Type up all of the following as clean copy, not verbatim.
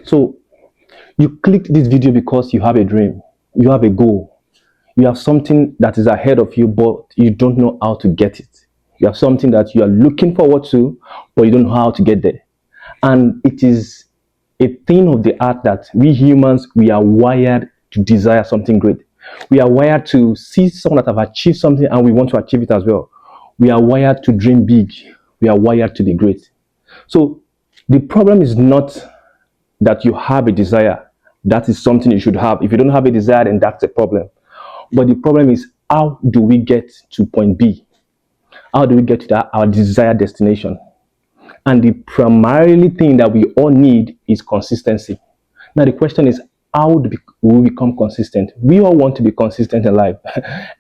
So you clicked this video because you have a dream, you have a goal, you have something that is ahead of you, but you don't know how to get it. You have something that you are looking forward to, but you don't know how to get there. And it is a thing of the heart that we humans, we are wired to desire something great. We are wired to see someone that have achieved something and we want to achieve it as well. We are wired to dream big. We are wired to be great. So the problem is not that you have a desire. That is something you should have. If you don't have a desire, then that's a problem. But the problem is, how do we get to point B? How do we get to our desired destination? And the primarily thing that we all need is consistency. Now the question is, how do we become consistent? We all want to be consistent in life.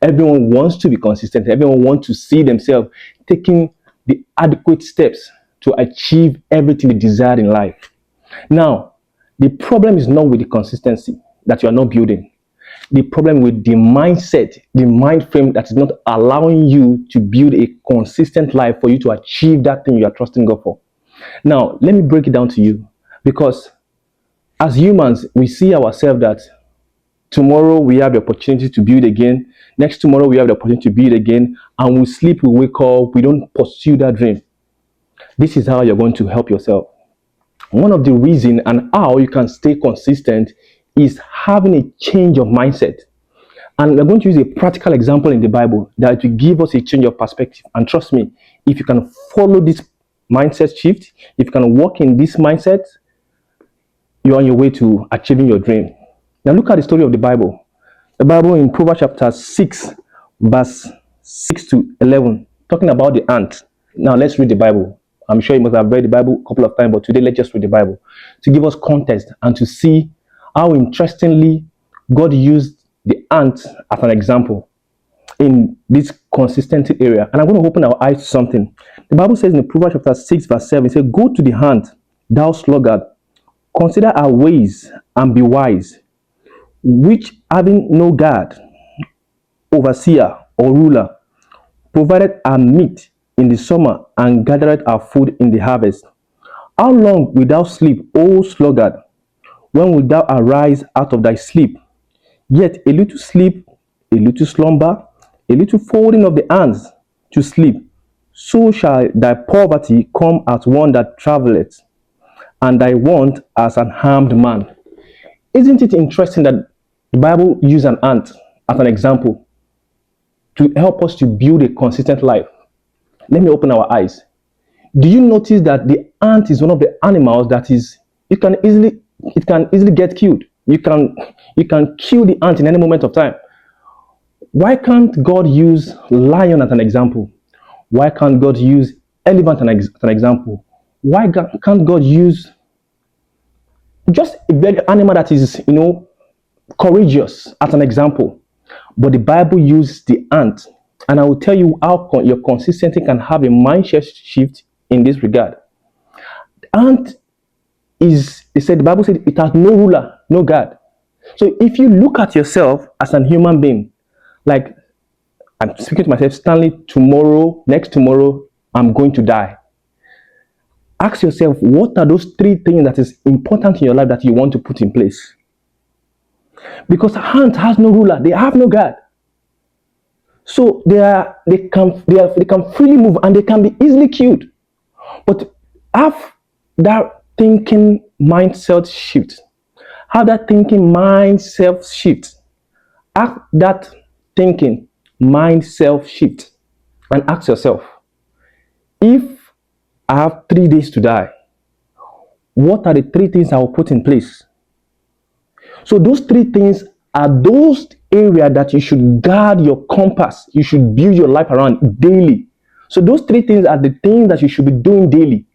Everyone wants to be consistent. Everyone wants to see themselves taking the adequate steps to achieve everything they desire in life. Now, the problem is not with the consistency that you are not building. The problem with the mindset, the mind frame that is not allowing you to build a consistent life for you to achieve that thing you are trusting God for. Now, let me break it down to you, because as humans, we see ourselves that tomorrow we have the opportunity to build again. Next tomorrow we have the opportunity to build again, and we sleep, we wake up, we don't pursue that dream. This is how you're going to help yourself. One of the reasons and how you can stay consistent is having a change of mindset. And we're going to use a practical example in the Bible that will give us a change of perspective. And trust me, if you can follow this mindset shift, if you can walk in this mindset, you're on your way to achieving your dream. Now look at the story of the Bible. The Bible in Proverbs chapter 6, verse 6 to 11, talking about the ant. Now let's read the Bible. I'm sure you must have read the Bible a couple of times, but today let's just read the Bible to give us context and to see how interestingly God used the ant as an example in this consistency area. And I'm going to open our eyes to something. The Bible says in Proverbs chapter 6, verse 7, it says, "Go to the ant, thou sluggard, consider our ways and be wise, which having no guard, overseer, or ruler, provided our meat in the summer and gathered our food in the harvest. How long wilt thou sleep, O sluggard? When wilt thou arise out of thy sleep? Yet a little sleep, a little slumber, a little folding of the hands to sleep. So shall thy poverty come as one that travelleth, and thy want as an armed man." Isn't it interesting that the Bible uses an ant as an example to help us to build a consistent life? Let me open our eyes. Do you notice that the ant is one of the animals that is, it can easily get killed. You can kill the ant in any moment of time. Why can't God use lion as an example? Why can't God use elephant as an example? Why can't God use just a very animal that is, courageous as an example? But the Bible uses the ant. And I will tell you how your consistency can have a mindset shift in this regard. Ant the Bible said it has no ruler, no guard. So if you look at yourself as a human being, like I'm speaking to myself, Stanley, next tomorrow, I'm going to die. Ask yourself, what are those three things that is important in your life that you want to put in place? Because ant has no ruler, they have no guard. So they can freely move and they can be easily killed. But have that thinking mindset shift. Have that thinking mindset shift. Have that thinking mindset shift. And ask yourself, if I have 3 days to die, what are the 3 things I will put in place? So those 3 things are those areas that you should guard your compass. You should build your life around daily. So those 3 things are the things that you should be doing daily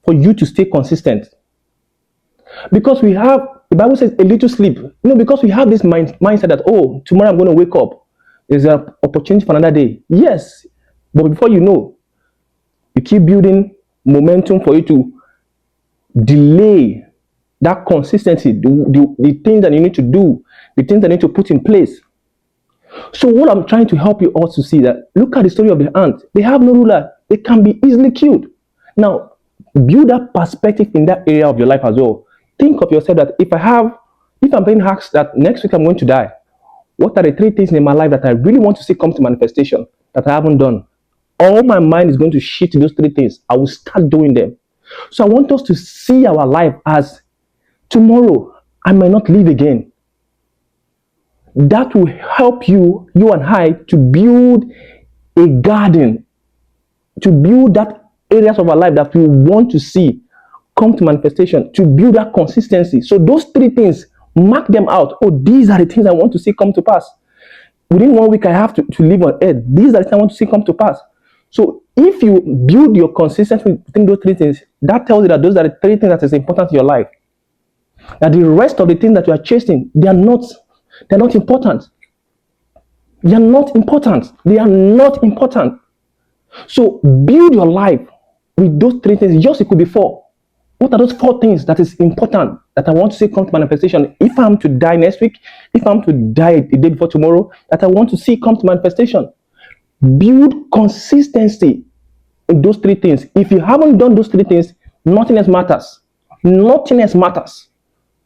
for you to stay consistent. Because the Bible says a little sleep. Because we have this mindset that, tomorrow I'm going to wake up. There's an opportunity for another day. Yes. But before you know, you keep building momentum for you to delay that consistency, the things that you need to do, the things that you need to put in place. So what I'm trying to help you also see that, look at the story of the ant. They have no ruler. They can be easily killed. Now, build that perspective in that area of your life as well. think of yourself that if I'm being asked that next week I'm going to die, what are the three things in my life that I really want to see come to manifestation that I haven't done? All my mind is going to shift to those three things. I will start doing them. So I want us to see our life as tomorrow I might not live again. That will help you and I, to build a garden, to build that areas of our life that we want to see come to manifestation, to build that consistency. So those three things, mark them out. Oh, these are the things I want to see come to pass. Within 1 week, I have to live on earth. These are the things I want to see come to pass. So if you build your consistency within those three things, that tells you that those are the three things that is important in your life. That the rest of the things that you are chasing, they're not important. They are not important. They are not important. So build your life with those three things. Just it could be four. What are those four things that is important that I want to see come to manifestation? If I'm to die next week, if I'm to die the day before tomorrow, that I want to see come to manifestation. Build consistency in those three things. If you haven't done those three things, nothing else matters. Nothing else matters.